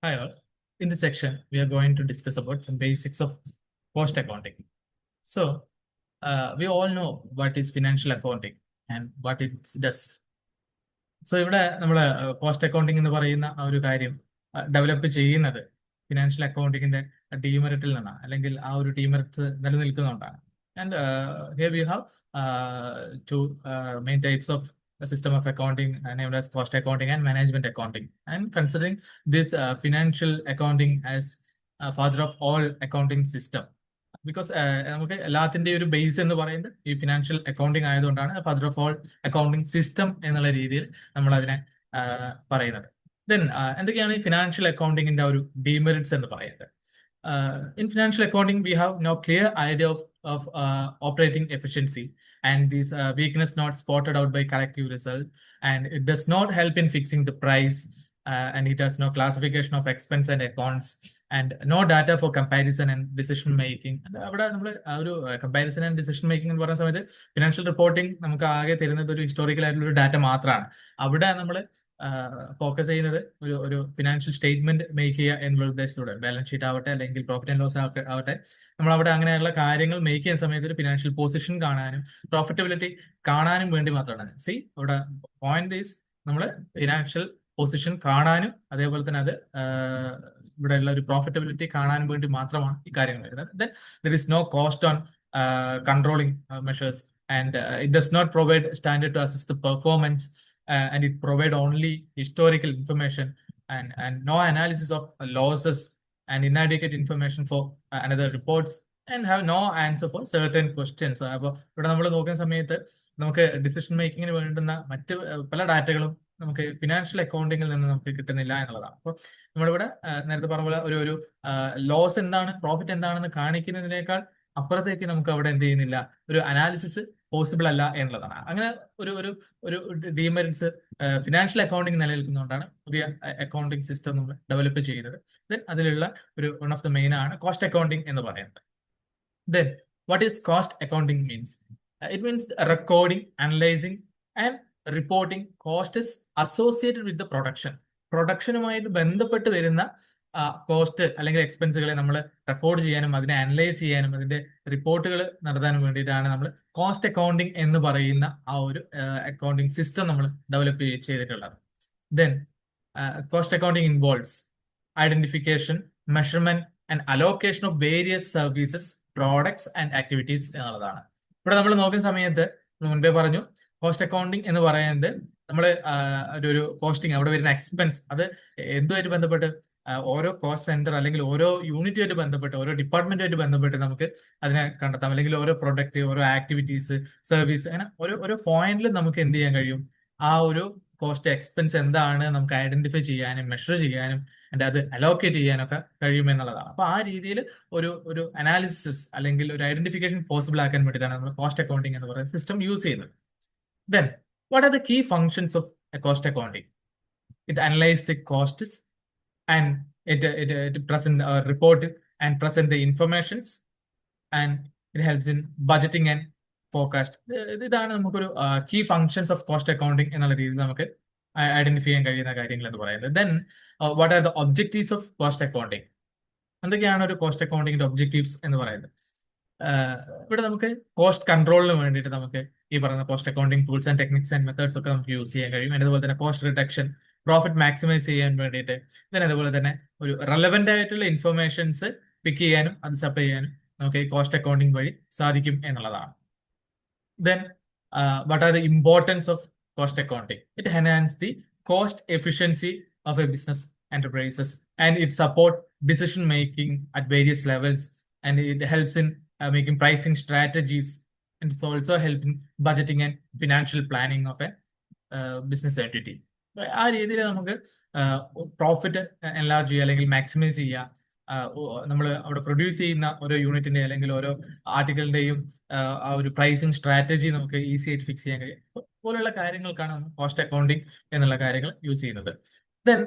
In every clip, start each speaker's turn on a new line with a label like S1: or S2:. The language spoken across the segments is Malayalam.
S1: Hi all. In this section, we are going to discuss about some basics of cost accounting. So, we all know what is financial accounting and what it does. So ഇവിടെ നമ്മൾ കോസ്റ്റ് അക്കൗണ്ടിംഗ് എന്ന് പറയുന്ന ആ ഒരു കാര്യം ഡെവലപ്പ് ചെയ്യുന്നത് ഫിനാൻഷ്യൽ അക്കൗണ്ടിങ്ങിന്റെ ഡീമെറിറ്റിൽ നിന്നാണ്, അല്ലെങ്കിൽ ആ ഒരു ഡീമെറിറ്റ്സ് നിലനിൽക്കുന്നുണ്ടാണ്. And here we have two main types of system of accounting named as cost accounting and management accounting. And considering this financial accounting as father of all accounting system, because നമുക്ക് എല്ലാത്തിന്റെ ഒരു ബേസ് എന്ന് പറയുന്നത് ഈ ഫിനാൻഷ്യൽ അക്കൗണ്ടിങ് ആയതുകൊണ്ടാണ് father of all accounting system എന്നുള്ള രീതിയിൽ നമ്മൾ അതിനെ പറയുന്നത്. ദെൻ എന്തൊക്കെയാണ് ഈ ഫിനാൻഷ്യൽ അക്കൗണ്ടിങ്ങിന്റെ ഒരു ഡീമെറിറ്റ്സ് എന്ന് പറയുന്നത്? In financial accounting, we have no clear idea of operating efficiency, and this weakness not spotted out by collective result, and it does not help in fixing the price, and it has no classification of expense and accounts, and no data for comparison and decision making. അവിടെ നമ്മൾ ആ ഒരു കമ്പാരിസൺ ആൻഡ് ഡിസിഷൻ മേക്കിംഗ് എന്ന് പറയുന്ന സമയത്ത് ഫിനാൻഷ്യൽ റിപ്പോർട്ടിംഗ് നമുക്ക് ആകെ തരുന്നത് ഒരു ഹിസ്റ്റോറിക്കൽ ആയിട്ടുള്ള ഒരു ഡാറ്റ മാത്രമാണ്. അവിടെ നമ്മൾ ഫോക്കസ് ചെയ്യുന്നത് ഒരു ഫിനാൻഷ്യൽ സ്റ്റേറ്റ്മെന്റ് മേക്ക് ചെയ്യുക എന്നുള്ള ഉദ്ദേശത്തോടെ, ബാലൻസ് ഷീറ്റ് ആവട്ടെ അല്ലെങ്കിൽ പ്രോഫിറ്റ് ആൻഡ് ലോസ് ആവട്ടെ, നമ്മൾ അവിടെ അങ്ങനെയുള്ള കാര്യങ്ങൾ മേക്ക് ചെയ്യുന്ന സമയത്ത് ഒരു ഫിനാൻഷ്യൽ പൊസിഷൻ കാണാനും പ്രോഫിറ്റബിലിറ്റി കാണാനും വേണ്ടി മാത്രമാണ്. സി അവിടെ പോയിന്റ് ഈസ് നമ്മൾ ഫിനാൻഷ്യൽ പൊസിഷൻ കാണാനും അതേപോലെ തന്നെ അത് ഇവിടെയുള്ള ഒരു പ്രോഫിറ്റബിലിറ്റി കാണാനും വേണ്ടി മാത്രമാണ് ഈ കാര്യങ്ങൾ വരുന്നത്. Then there is no cost on controlling measures, and it does not provide standard to assess the performance, and it provide only historical information and no analysis of losses and inadequate information for another reports, and have no answer for certain questions. അപ്പോൾ ഇവിടെ നമ്മൾ നോക്കുന്ന സമയത്ത് നമുക്ക് ഡിസിഷൻ മേക്കിങ്ങിന് വേണ്ടുന്ന മറ്റ് പല ഡാറ്റകളും നമുക്ക് ഫിനാൻഷ്യൽ അക്കൗണ്ടിങ്ങിൽ നിന്ന് നമുക്ക് കിട്ടുന്നില്ല എന്നുള്ളതാണ്. അപ്പോൾ നമ്മളിവിടെ നേരത്തെ പറഞ്ഞ പോലെ ഒരു ലോസ് എന്താണ് പ്രോഫിറ്റ് എന്താണെന്ന് കാണിക്കുന്നതിനേക്കാൾ അപ്പുറത്തേക്ക് നമുക്ക് അവിടെ എന്ത് ചെയ്യുന്നില്ല, ഒരു അനാലിസിസ് പോസിബിൾ അല്ല എന്നുള്ളതാണ്. അങ്ങനെ ഒരു ഡീമെറിറ്റ്സ് ഫിനാൻഷ്യൽ അക്കൗണ്ടിങ് നിലനിൽക്കുന്നതുകൊണ്ടാണ് പുതിയ അക്കൗണ്ടിങ് സിസ്റ്റം നമ്മൾ ഡെവലപ്പ് ചെയ്യുന്നത്. ദെൻ അതിലുള്ള ഒരു വൺ ഓഫ് ദ മെയിൻ ആണ് കോസ്റ്റ് അക്കൗണ്ടിങ് എന്ന് പറയുന്നത്. Then what is cost accounting means? It means recording, analysing and reporting costs associated with the പ്രൊഡക്ഷനുമായിട്ട് ബന്ധപ്പെട്ട് വരുന്ന കോസ്റ്റ് അല്ലെങ്കിൽ എക്സ്പെൻസുകളെ നമ്മൾ റെക്കോർഡ് ചെയ്യാനും അതിനെ അനലൈസ് ചെയ്യാനും അതിന്റെ റിപ്പോർട്ടുകൾ നടത്താനും വേണ്ടിയിട്ടാണ് നമ്മൾ കോസ്റ്റ് അക്കൗണ്ടിങ് എന്ന് പറയുന്ന ആ ഒരു അക്കൗണ്ടിങ് സിസ്റ്റം നമ്മൾ ഡെവലപ്പ് ചെയ്തിട്ടുള്ളത്. Then cost accounting involves identification, measurement and allocation of various services, products and activities എന്നുള്ളതാണ്. ഇവിടെ നമ്മൾ നോക്കുന്ന സമയത്ത് മുൻപേ പറഞ്ഞു, കോസ്റ്റ് അക്കൗണ്ടിങ് എന്ന് പറയുന്നത് നമ്മൾ ഒരു കോസ്റ്റിംഗ് അവിടെ വരുന്ന എക്സ്പെൻസ് അത് എന്തുമായിട്ട് ബന്ധപ്പെട്ട് ഓരോ കോസ്റ്റ് സെന്റർ അല്ലെങ്കിൽ ഓരോ യൂണിറ്റുമായിട്ട് ബന്ധപ്പെട്ട് ഓരോ ഡിപ്പാർട്ട്മെന്റുമായിട്ട് ബന്ധപ്പെട്ട് നമുക്ക് അതിനെ കണ്ടെത്താം. അല്ലെങ്കിൽ ഓരോ പ്രൊഡക്റ്റ്, ഓരോ ആക്ടിവിറ്റീസ്, സർവീസ്, അങ്ങനെ ഓരോ പോയിന്റിൽ നമുക്ക് എന്ത് ചെയ്യാൻ കഴിയും, ആ ഒരു കോസ്റ്റ് എക്സ്പെൻസ് എന്താണ് നമുക്ക് ഐഡന്റിഫൈ ചെയ്യാനും മെഷർ ചെയ്യാനും അത് അലോക്കേറ്റ് ചെയ്യാനൊക്കെ കഴിയുമെന്നുള്ളതാണ്. അപ്പൊ ആ രീതിയിൽ ഒരു അനാലിസിസ് അല്ലെങ്കിൽ ഒരു ഐഡന്റിഫിക്കേഷൻ പോസിബിൾ ആക്കാൻ വേണ്ടിയിട്ടാണ് നമ്മൾ കോസ്റ്റ് അക്കൗണ്ടിങ് എന്ന് പറയുന്ന സിസ്റ്റം യൂസ് ചെയ്യുന്നത്. Then, what are the key functions of a cost accounting? It analyzes the costs and it present a report and present the informations, and it helps in budgeting and forecast. ഇതാണ് നമുക്കൊരു key functions of cost accounting എന്നുള്ള രീതിയിൽ നമുക്ക് ഐഡന്റിഫൈ ചെയ്യാൻ കഴിയുന്ന കാര്യങ്ങൾ എന്ന് പറയുന്നത്. Then what are the objectives of cost accounting? എന്തൊക്കെയാണ് ഒരു കോസ്റ്റ് അക്കൗണ്ടിങ്ങിന്റെ ഒബ്ജക്റ്റീവ്സ് എന്ന് പറയുന്നത്? ഇവിടെ നമുക്ക് കോസ്റ്റ് കൺട്രോളിന് വേണ്ടിയിട്ട് നമുക്ക് ഈ പറയുന്ന cost accounting tools and techniques and methods ഒക്കെ നമുക്ക് യൂസ് ചെയ്യാൻ കഴിയും. അതുപോലെ തന്നെ കോസ്റ്റ് റിഡക്ഷൻ, പ്രോഫിറ്റ് മാക്സിമൈസ് ചെയ്യാൻ വേണ്ടിയിട്ട്, then അതുപോലെ തന്നെ ഒരു റെലവെന്റ് ആയിട്ടുള്ള ഇൻഫർമേഷൻസ് പിക്ക് ചെയ്യാനും അത് സപ്ലൈ ചെയ്യാനും നമുക്ക് ഈ കോസ്റ്റ് അക്കൗണ്ടിങ് വഴി സാധിക്കും എന്നുള്ളതാണ്. Then what are the importance of cost accounting? It enhances the cost efficiency of a business enterprises, and it support decision making at various levels, and it helps in making pricing strategies, and it's also helping budgeting and financial planning of a business entity. ആ രീതിയിൽ നമുക്ക് പ്രോഫിറ്റ് എൻലാർജ് ചെയ്യുക അല്ലെങ്കിൽ മാക്സിമൈസ് ചെയ്യുക, നമ്മൾ അവിടെ പ്രൊഡ്യൂസ് ചെയ്യുന്ന ഓരോ യൂണിറ്റിന്റെ അല്ലെങ്കിൽ ഓരോ ആർട്ടിക്കിളിന്റെയും ആ ഒരു പ്രൈസിങ് സ്ട്രാറ്റജി നമുക്ക് ഈസി ആയിട്ട് ഫിക്സ് ചെയ്യാൻ കഴിയും. പോലുള്ള കാര്യങ്ങൾക്കാണ് കോസ്റ്റ് അക്കൗണ്ടിങ് എന്നുള്ള കാര്യങ്ങൾ യൂസ് ചെയ്യുന്നത്. ദെൻ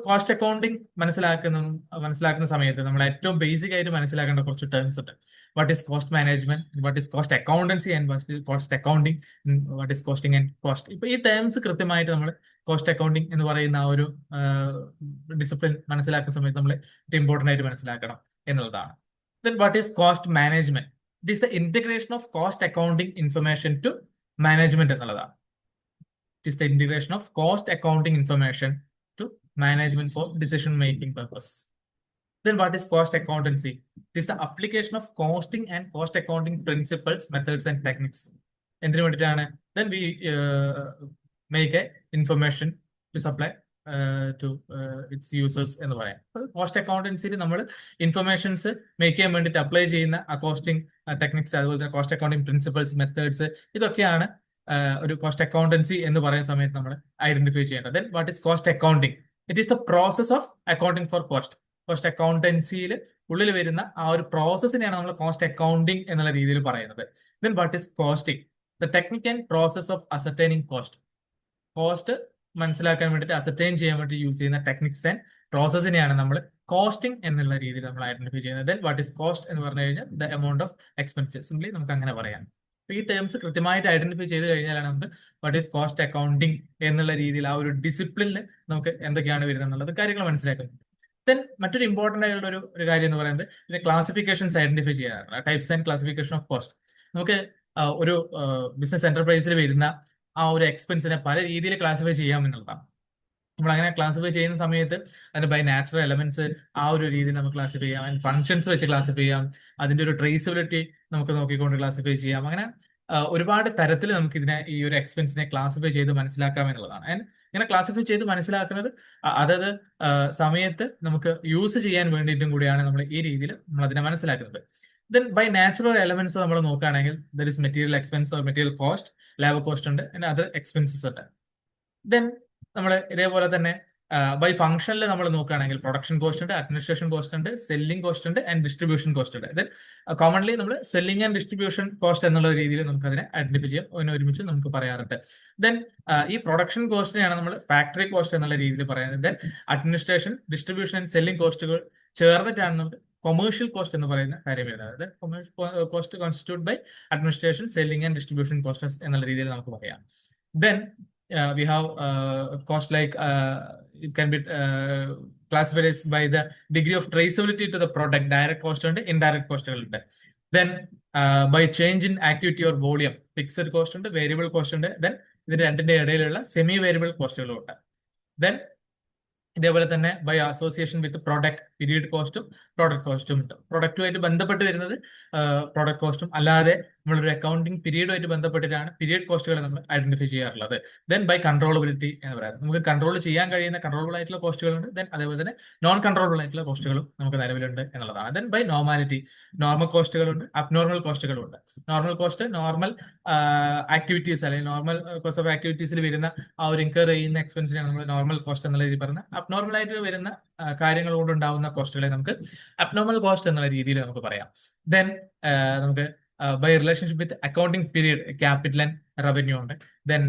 S1: കോസ്റ്റ് അക്കൗണ്ടിങ് മനസ്സിലാക്കുന്ന സമയത്ത് നമ്മൾ ഏറ്റവും ബേസിക് ആയിട്ട് മനസ്സിലാക്കേണ്ട കുറച്ച് ടേംസ് ഉണ്ട്. What is cost management, what is cost accountancy and what is cost accounting, what is costing and cost. ഇപ്പൊ ഈ ടേംസ് കൃത്യമായിട്ട് നമ്മൾ കോസ്റ്റ് അക്കൗണ്ടിങ് എന്ന് പറയുന്ന ആ ഒരു ഡിസിപ്ലിൻ മനസ്സിലാക്കുന്ന സമയത്ത് നമ്മൾ ഇമ്പോർട്ടന്റ് ആയിട്ട് മനസ്സിലാക്കണം എന്നുള്ളതാണ്. Then what is cost management? It is the integration of cost accounting information to management എന്നുള്ളതാണ്. It is the integration of cost accounting information to management for decision making purpose. Then what is cost accountancy? It is the application of costing and cost accounting principles, methods and techniques. എന്തിനു വേണ്ടിയിട്ടാണ്? Then we make a information to supply to its users എന്ന് പറയാം. കോസ്റ്റ് അക്കൗണ്ടൻസിയിൽ നമ്മൾ ഇൻഫർമേഷൻസ് മേക്ക് ചെയ്യാൻ വേണ്ടിയിട്ട് അപ്ലൈ ചെയ്യുന്ന കോസ്റ്റിംഗ് ടെക്നിക്സ്, അതുപോലെ തന്നെ കോസ്റ്റ് അക്കൗണ്ടിങ് പ്രിൻസിപ്പൾസ്, മെത്തേഡ്സ്, ഇതൊക്കെയാണ് ഒരു കോസ്റ്റ് അക്കൗണ്ടൻസി എന്ന് പറയുന്ന സമയത്ത് നമ്മൾ ഐഡന്റിഫൈ ചെയ്യേണ്ടത്. Then what is cost accounting? It is the process of accounting for cost. Cost അക്കൗണ്ടൻസിയിൽ ഉള്ളിൽ വരുന്ന ആ ഒരു പ്രോസസ്സിനെയാണ് നമ്മൾ കോസ്റ്റ് അക്കൗണ്ടിങ് എന്നുള്ള രീതിയിൽ പറയുന്നത്. Then what is costing? The technique and process of ascertaining cost. Cost മനസ്സിലാക്കാൻ വേണ്ടിയിട്ട് അസർട്ടൈൻ ചെയ്യാൻ വേണ്ടി യൂസ് ചെയ്യുന്ന ടെക്നിക്സ് ആൻഡ് പ്രോസസ്സിനെയാണ് നമ്മൾ കോസ്റ്റിംഗ് എന്നുള്ള രീതിയിൽ നമ്മൾ ഐഡന്റിഫൈ ചെയ്യുന്നത്. ദെൻ വാട്ട് ഈസ് കോസ്റ്റ് എന്ന് പറഞ്ഞു കഴിഞ്ഞാൽ the amount of expense. Simply നമുക്ക് അങ്ങനെ പറയാം. ഈ ടേംസ് കൃത്യമായിട്ട് ഐഡന്റിഫൈ ചെയ്ത് കഴിഞ്ഞാലാണ് നമുക്ക് വാട്ട് ഈസ് കോസ്റ്റ് അക്കൗണ്ടിങ് എന്നുള്ള രീതിയിൽ ആ ഒരു ഡിസിപ്ലിനിൽ നമുക്ക് എന്തൊക്കെയാണ് വരുന്നത് എന്നുള്ളത് കാര്യങ്ങൾ മനസ്സിലാക്കുന്നത്. ദെൻ മറ്റൊരു ഇമ്പോർട്ടന്റ് ആയിട്ടുള്ള ഒരു കാര്യം എന്ന് പറയുന്നത് ഇതിന്റെ ക്ലാസിഫിക്കേഷൻസ് ഐഡന്റിഫൈ ചെയ്യാറുണ്ട്. Types and classification of cost. നമുക്ക് ഒരു ബിസിനസ് എന്റർപ്രൈസിൽ വരുന്ന ആ ഒരു എക്സ്പെൻസിനെ പല രീതിയിൽ ക്ലാസിഫൈ ചെയ്യാം എന്നുള്ളതാണ്. നമ്മൾ അങ്ങനെ ക്ലാസിഫൈ ചെയ്യുന്ന സമയത്ത് അതിന് ബൈ നാച്ചുറൽ എലമെന്റ്സ് ആ ഒരു രീതിയിൽ നമുക്ക് ക്ലാസിഫൈ ചെയ്യാം, അതിന് ഫംഗ്ഷൻസ് വെച്ച് ക്ലാസിഫൈ ചെയ്യാം, അതിന്റെ ഒരു ട്രേസബിലിറ്റി നമുക്ക് നോക്കിക്കൊണ്ട് ക്ലാസിഫൈ ചെയ്യാം. അങ്ങനെ ഒരുപാട് തരത്തിൽ നമുക്ക് ഇതിനെ ഈ ഒരു എക്സ്പെൻസിനെ ക്ലാസിഫൈ ചെയ്ത് മനസ്സിലാക്കാം എന്നുള്ളതാണ്. ആൻഡ് ഇങ്ങനെ ക്ലാസിഫൈ ചെയ്ത് മനസ്സിലാക്കുന്നത് അതത് സമയത്ത് നമുക്ക് യൂസ് ചെയ്യാൻ വേണ്ടിയിട്ടും കൂടിയാണ് നമ്മൾ ഈ രീതിയിൽ നമ്മൾ അതിനെ മനസ്സിലാക്കുന്നത്. ദെൻ ബൈ നാച്ചുറൽ എലമെന്റ്സ് നമ്മൾ നോക്കുകയാണെങ്കിൽ there is material expense or material cost, labour cost ഉണ്ട്, ആൻഡ് അതർ എക്സ്പെൻസസ് ഉണ്ട്. ദെൻ നമ്മൾ ഇതേപോലെ തന്നെ ബൈ ഫംഗ്ഷനിൽ നമ്മൾ നോക്കുകയാണെങ്കിൽ പ്രൊഡക്ഷൻ കോസ്റ്റ് ഉണ്ട്, അഡ്മിനിസ്ട്രേഷൻ കോസ്റ്റ് ഉണ്ട്, സെല്ലിംഗ് കോസ്റ്റ് ഉണ്ട്, ആൻഡ് ഡിസ്ട്രിബ്യൂഷൻ കോസ്റ്റ് ഉണ്ട്. ദെൻ കോമൺലി നമ്മൾ സെല്ലിംഗ് ആൻഡ് ഡിസ്ട്രിബ്യൂഷൻ കോസ്റ്റ് എന്നുള്ള രീതിയിൽ നമുക്ക് അതിനെ ഐഡന്റിഫൈ ചെയ്യാം, അതിനെ ഒരുമിച്ച് നമുക്ക് പറയാറുണ്ട്. ദെൻ ഈ പ്രൊഡക്ഷൻ കോസ്റ്റിനെയാണ് നമ്മൾ ഫാക്ടറി കോസ്റ്റ് എന്നുള്ള രീതിയിൽ പറയുന്നത്. Then administration, distribution and selling കോസ്റ്റുകൾ ചേർന്നിട്ടാണ് നമുക്ക് കൊമേഴ്ഷ്യൽ കോസ്റ്റ് എന്ന് പറയുന്ന കാര്യം വരുന്നത്. അതായത് commercial cost constitute by administration, selling and distribution cost എന്നുള്ള രീതിയിൽ നമുക്ക് പറയാം. Then we have cost like it can be classified as by the degree of traceability to the product. Direct cost and indirect cost. Then by change in activity or volume, fixed cost and variable cost. Then ഇതിന്റെ രണ്ടിന്റെ ഇടയിലുള്ള സെമി വേരിയബിൾ കോസ്റ്റുകളും ഉണ്ട്. ദെൻ ഇതേപോലെ തന്നെ by association with product, period കോസ്റ്റും പ്രോഡക്റ്റ് കോസ്റ്റും ഉണ്ട്. പ്രൊഡക്റ്റുമായിട്ട് ബന്ധപ്പെട്ട് വരുന്നത് പ്രോഡക്റ്റ് കോസ്റ്റും, അല്ലാതെ നമ്മളൊരു അക്കൗണ്ടിങ് പീരീഡുമായിട്ട് ബന്ധപ്പെട്ടിട്ടാണ് പീരീഡ് കോസ്റ്റുകൾ നമ്മൾ ഐഡന്റിഫൈ ചെയ്യാറുള്ളത്. ദെൻ ബൈ കൺട്രോളബിലിറ്റി എന്ന് പറയുന്നത് നമുക്ക് കൺട്രോൾ ചെയ്യാൻ കഴിയുന്ന കൺട്രോളബിൾ ആയിട്ടുള്ള കോസ്റ്റുകളുണ്ട്. ദെൻ അതേപോലെ തന്നെ നോൺ കൺട്രോളബിൾ ആയിട്ടുള്ള കോസ്റ്റുകളും നമുക്ക് നിലവിലുണ്ട് എന്നുള്ളതാണ്. ദെൻ ബൈ നോർമാലിറ്റി, നോർമൽ കോസ്റ്റുകളുണ്ട്, അബ്നോർമൽ കോസ്റ്റുകളുണ്ട്. നോർമൽ കോസ്റ്റ് നോർമൽ ആക്ടിവിറ്റീസ് അല്ലെങ്കിൽ നോർമൽ കോസ്റ്റ് ഓഫ് ആക്ടിവിറ്റീസിൽ വരുന്ന ആ ഒരു ഇൻകർ ചെയ്യുന്ന എക്സ്പെൻസിനാണ് നമ്മൾ നോർമൽ കോസ്റ്റ് എന്നുള്ള രീതി പറയുന്നത്. അബ്നോർമൽ ആയിട്ട് വരുന്ന കാര്യങ്ങൾ കൊണ്ടുണ്ടാവുന്ന കോസ്റ്റുകളെ നമുക്ക് അബ്നോർമൽ കോസ്റ്റ് എന്നുള്ള രീതിയിൽ നമുക്ക് പറയാം. ദെൻ നമുക്ക് by relationship with accounting period, capital and revenue ഉണ്ട്. Then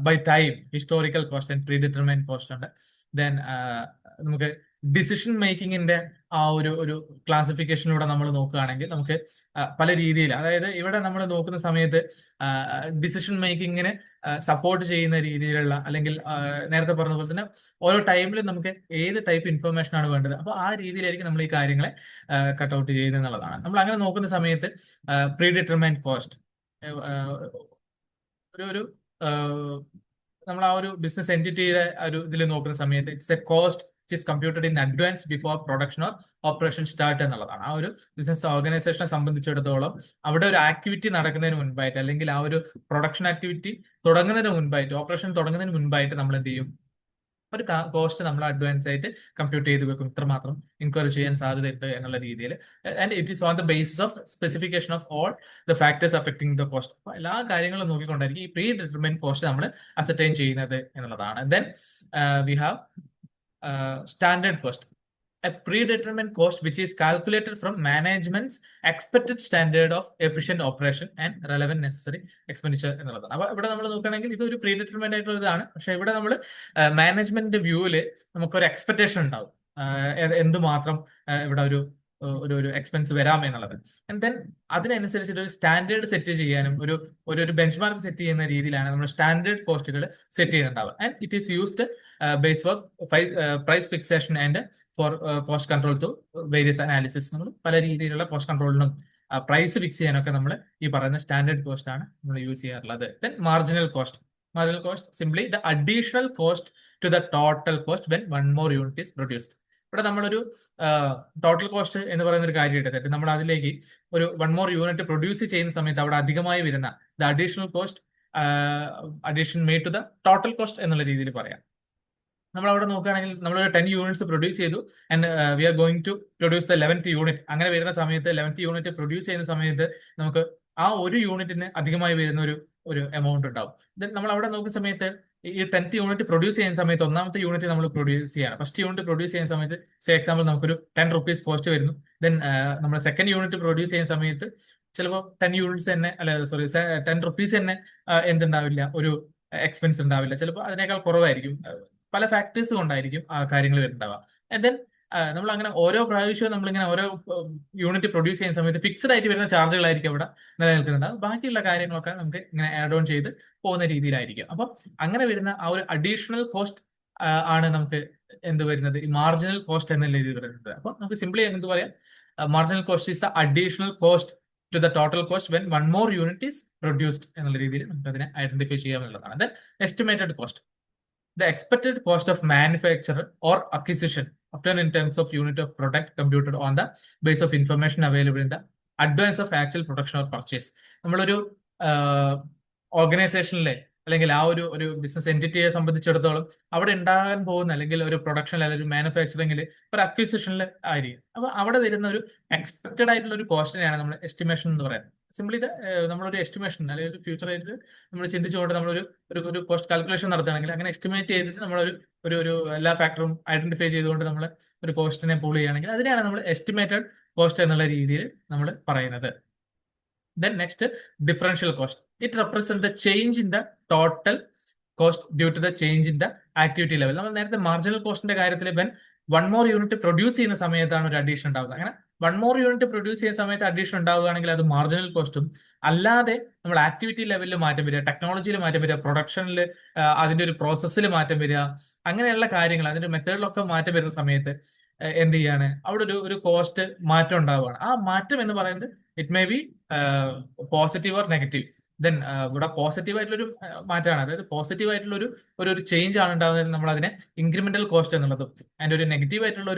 S1: by time, historical cost and predetermined cost ഉണ്ട്. ദെൻ നമുക്ക് ഡിസിഷൻ മേക്കിങ്ങിന്റെ ആ ഒരു ക്ലാസിഫിക്കേഷനിലൂടെ നമ്മൾ നോക്കുകയാണെങ്കിൽ നമുക്ക് പല രീതിയിൽ, അതായത് ഇവിടെ നമ്മൾ നോക്കുന്ന സമയത്ത് ഡിസിഷൻ മേക്കിങ്ങിനെ സപ്പോർട്ട് ചെയ്യുന്ന രീതിയിലുള്ള, അല്ലെങ്കിൽ നേരത്തെ പറഞ്ഞ പോലെ തന്നെ ഓരോ ടൈമിലും നമുക്ക് ഏത് ടൈപ്പ് ഇൻഫർമേഷൻ ആണ് വേണ്ടത്, അപ്പോൾ ആ രീതിയിലായിരിക്കും നമ്മൾ ഈ കാര്യങ്ങളെ കട്ട് ഔട്ട് ചെയ്യുന്നത് എന്നുള്ളതാണ്. നമ്മൾ അങ്ങനെ നോക്കുന്ന സമയത്ത് പ്രീ ഡിറ്റർമൈൻഡ് കോസ്റ്റ് ഒരു നമ്മൾ ആ ഒരു ബിസിനസ് എൻറ്റിറ്റിയുടെ ഒരു ഇതിൽ നോക്കുന്ന സമയത്ത് it's A cost is computed in advance before production or operation start എന്നുള്ളതാണ്. ആ ഒരു ബിസിനസ് ഓർഗനൈസേഷനെ സംബന്ധിച്ചിടത്തോളം അവിടെ ഒരു ആക്ടിവിറ്റി നടക്കുന്നതിന് മുൻപായിട്ട്, അല്ലെങ്കിൽ ആ ഒരു പ്രൊഡക്ഷൻ ആക്ടിവിറ്റി തുടങ്ങുന്നതിന് മുൻപായിട്ട്, ഓപ്പറേഷൻ തുടങ്ങുന്നതിന് മുൻപായിട്ട് നമ്മൾ എന്ത് ചെയ്യും, ഒരു കോസ്റ്റ് നമ്മൾ അഡ്വാൻസ് ആയിട്ട് കമ്പ്യൂട്ട് ചെയ്ത് വെക്കും, ഇത്രമാത്രം ഇൻക്വയറി ചെയ്യാൻ സാധ്യതയുണ്ട് എന്നുള്ള രീതിയിൽ. And it is on the basis of specification of all the factors affecting the cost. അപ്പോൾ എല്ലാ കാര്യങ്ങളും നോക്കിക്കൊണ്ടായിരിക്കും ഈ പ്രീ ഡിറ്റർമൈൻഡ് കോസ്റ്റ് നമ്മൾ അസർട്ടൈൻ ചെയ്യുന്നത് എന്നുള്ളതാണ്. Then we have standard cost. a predetermined cost which is calculated from management's expected standard of efficient operation and relevant necessary expenditure എന്നുള്ളതാണ്. അപ്പൊ ഇവിടെ നമ്മൾ നോക്കുകയാണെങ്കിൽ ഇത് ഒരു പ്രീഡിറ്റർമിൻഡ് ആയിട്ടുള്ള ഇതാണ്. പക്ഷെ ഇവിടെ നമ്മൾ മാനേജ്മെന്റ് വ്യൂവില് നമുക്കൊരു എക്സ്പെക്ടേഷൻ ഉണ്ടാവും എന്തുമാത്രം ഇവിടെ ഒരു എക്സ്പെൻസ് വരാം എന്നുള്ളത്. ആൻഡ് ദെൻ അതിനനുസരിച്ചിട്ട് ഒരു സ്റ്റാൻഡേർഡ് സെറ്റ് ചെയ്യാനും ഒരു ബെഞ്ച് മാർക്ക് സെറ്റ് ചെയ്യുന്ന രീതിയിലാണ് നമ്മൾ സ്റ്റാൻഡേർഡ് കോസ്റ്റുകൾ സെറ്റ് ചെയ്യുന്നുണ്ടാവുക. And it is used base for price fixation and for cost control to various analysis. നമ്മൾ പല രീതിയിലുള്ള കോസ്റ്റ് കൺട്രോളിനും പ്രൈസ് ഫിക്സ് ചെയ്യാനൊക്കെ നമ്മൾ ഈ പറയുന്ന സ്റ്റാൻഡേർഡ് കോസ്റ്റ് ആണ് നമ്മൾ യൂസ് ചെയ്യാറുള്ളത്. Then marginal cost. Marginal cost simply the additional cost to the total cost when one more unit is produced. ഇവിടെ നമ്മളൊരു ടോട്ടൽ കോസ്റ്റ് എന്ന് പറയുന്ന ഒരു കാര്യം എടുത്തിട്ട് നമ്മൾ അതിലേക്ക് ഒരു വൺ മോർ യൂണിറ്റ് പ്രൊഡ്യൂസ് ചെയ്യുന്ന സമയത്ത് അവിടെ അധികമായി വരുന്ന the additional cost addition made to the total cost എന്നുള്ള രീതിയിൽ പറയാം. നമ്മൾ അവിടെ നോക്കുകയാണെങ്കിൽ നമ്മളൊരു 10 യൂണിറ്റ്സ് പ്രൊഡ്യൂസ് ചെയ്തു and we are going to produce the 11th unit. അങ്ങനെ വരുന്ന സമയത്ത് 11th യൂണിറ്റ് പ്രൊഡ്യൂസ് ചെയ്യുന്ന സമയത്ത് നമുക്ക് ആ ഒരു യൂണിറ്റിന് അധികമായി വരുന്ന ഒരു എമൗണ്ട് ഉണ്ടാവും. ദെൻ നമ്മൾ അവിടെ നോക്കുന്ന സമയത്ത് ഈ 10th യൂണിറ്റ് പ്രൊഡ്യൂസ് ചെയ്യുന്ന സമയത്ത് ഒന്നാമത്തെ യൂണിറ്റ് നമ്മൾ പ്രൊഡ്യൂസ് ചെയ്യണം. ഫസ്റ്റ് യൂണിറ്റ് പ്രൊഡ്യൂസ് ചെയ്യുന്ന സമയത്ത് സേ എക്സാമ്പിൾ നമുക്കൊരു 10 rupees കോസ്റ്റ് വരുന്നു. ദെൻ നമ്മൾ സെക്കൻഡ് യൂണിറ്റ് പ്രൊഡ്യൂസ് ചെയ്യുന്ന സമയത്ത് ചിലപ്പോൾ 10 യൂണിറ്റ്സ് തന്നെ സോറി 10 rupees തന്നെ എന്തുണ്ടാവില്ല, ഒരു എക്സ്പെൻസ് ഉണ്ടാവില്ല. ചിലപ്പോൾ അതിനേക്കാൾ കുറവായിരിക്കും. പല ഫാക്ടേഴ്സ് കൊണ്ടായിരിക്കും ആ കാര്യങ്ങൾ വരുന്നുണ്ടാവുക. ആൻഡ് ദെൻ നമ്മൾ അങ്ങനെ ഓരോ പ്രാവശ്യവും നമ്മളിങ്ങനെ ഓരോ യൂണിറ്റ് പ്രൊഡ്യൂസ് ചെയ്യുന്ന സമയത്ത് ഫിക്സഡ് ആയിട്ട് വരുന്ന ചാർജുകളായിരിക്കും അവിടെ നിലനിൽക്കുന്നുണ്ട്. ബാക്കിയുള്ള കാര്യങ്ങളൊക്കെ നമുക്ക് ഇങ്ങനെ ആഡ് ഓൺ ചെയ്ത് പോകുന്ന രീതിയിലായിരിക്കും. അപ്പം അങ്ങനെ വരുന്ന ആ ഒരു അഡീഷണൽ കോസ്റ്റ് ആണ് നമുക്ക് എന്ത് വരുന്നത്, ഈ മാർജിനൽ കോസ്റ്റ് എന്ന രീതിയിൽ വരുന്നത്. അപ്പൊ നമുക്ക് സിംപ്ലി എന്ത് പറയാം, marginal cost is the additional cost to the total cost when one more unit is produced എന്നുള്ള രീതിയിൽ നമുക്ക് അതിനെ ഐഡന്റിഫൈ ചെയ്യാമെന്നുള്ളതാണ്. Then estimated cost. The expected cost of manufacture or acquisition obtained in terms of unit of product computed on the base of information available in the advance of actual production or purchase. നമ്മളൊരു ഓർഗനൈസേഷനിലെ അല്ലെങ്കിൽ ആ ഒരു ബിസിനസ് എൻറ്റിറ്റിയെ സംബന്ധിച്ചിടത്തോളം അവിടെ ഉണ്ടാകാൻ പോകുന്ന അല്ലെങ്കിൽ ഒരു പ്രൊഡക്ഷനിൽ അല്ലെങ്കിൽ ഒരു മാനുഫാക്ചറിംഗിൽ ഒരു അക്വിസിഷനിൽ ആയിരിക്കും. അപ്പൊ അവിടെ വരുന്ന ഒരു എക്സ്പെക്റ്റഡ് ആയിട്ടുള്ള ഒരു കോസ്റ്റിനെയാണ് നമ്മൾ എസ്റ്റിമേഷൻ എന്ന് പറയുന്നത്. സിംപ്ലി ഇത് നമ്മളൊരു എസ്റ്റിമേഷൻ അല്ലെങ്കിൽ ഒരു ഫ്യൂച്ചർ ആയിട്ട് നമ്മൾ ചിന്തിച്ചുകൊണ്ട് നമ്മളൊരു കോസ്റ്റ് കാൽക്കുലേഷൻ നടത്തുകയാണെങ്കിൽ അങ്ങനെ എസ്റ്റിമേറ്റ് ചെയ്തിട്ട് നമ്മളൊരു എല്ലാ ഫാക്ടറും ഐഡന്റിഫൈ ചെയ്തുകൊണ്ട് നമ്മൾ ഒരു കോസ്റ്റിനെ പൂൾ ചെയ്യുകയാണെങ്കിൽ അതിനെയാണ് നമ്മൾ എസ്റ്റിമേറ്റഡ് കോസ്റ്റ് എന്നുള്ള രീതിയിൽ നമ്മൾ പറയുന്നത്. Then next, differential cost. It represents the change in the total cost due to the change in the activity level. നമ്മൾ നേരത്തെ മാർജിനൽ കോസ്റ്റിന്റെ കാര്യത്തിൽ when one more unit produce ചെയ്യുന്ന സമയത്താണ് ഒരു അഡീഷൻ ഉണ്ടാവുക. അങ്ങനെ വൺ മോർ യൂണിറ്റ് പ്രൊഡ്യൂസ് ചെയ്യുന്ന സമയത്ത് അഡീഷൻ ഉണ്ടാവുകയാണെങ്കിൽ അത് മാർജിനൽ കോസ്റ്റും. അല്ലാതെ നമ്മൾ ആക്ടിവിറ്റി ലെവലിൽ മാറ്റം വരിക, ടെക്നോളജിയിൽ മാറ്റം വരിക, പ്രൊഡക്ഷനിൽ അതിന്റെ ഒരു പ്രോസസ്സിൽ മാറ്റം വരിക, അങ്ങനെയുള്ള കാര്യങ്ങൾ അതിന്റെ മെത്തേഡിലൊക്കെ മാറ്റം വരുന്ന സമയത്ത് എന്ത് ചെയ്യാണ്, അവിടെ ഒരു കോസ്റ്റ് മാറ്റം ഉണ്ടാവുകയാണ്. ആ മാറ്റം എന്ന് പറയുന്നത് it may be positive or negative. Then ഇവിടെ പോസിറ്റീവ് ആയിട്ടുള്ളൊരു മാറ്റമാണ്, അതായത് പോസിറ്റീവ് ആയിട്ടുള്ള ഒരു ചേഞ്ച് ആണ് ഉണ്ടാകുന്നത്, നമ്മൾ അതിനെ ഇൻക്രിമെന്റൽ കോസ്റ്റ് എന്നുള്ളതും. അതിന്റെ ഒരു നെഗറ്റീവ് ആയിട്ടുള്ള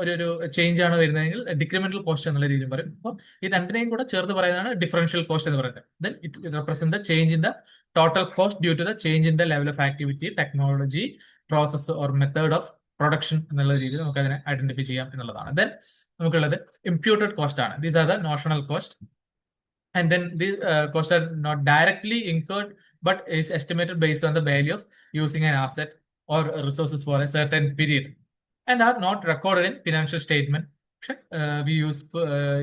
S1: ഒരു ചേഞ്ച് ആണ് വരുന്നതെങ്കിൽ ഡിക്രിമെന്റൽ കോസ്റ്റ് എന്നുള്ള രീതിയിൽ പറയും. അപ്പോൾ ഈ രണ്ടിനെയും കൂടെ ചേർത്ത് പറയുന്നതാണ് ഡിഫറൻഷ്യൽ കോസ്റ്റ് എന്ന് പറയുന്നത്. Then it represent the change in the total cost due to the change in the level of activity, technology, process or method of production എന്നുള്ള രീതിയിൽ നമുക്ക് അതിനെ ഐഡന്റിഫൈ ചെയ്യാം എന്നുള്ളതാണ്. ദെൻ നമുക്കുള്ളത് ഇംപ്യൂട്ടഡ് കോസ്റ്റ് ആണ്. These are the notional cost. And then these costs are not directly incurred but is estimated based on the value of using an asset or resources for a certain period and are not recorded in financial statement. We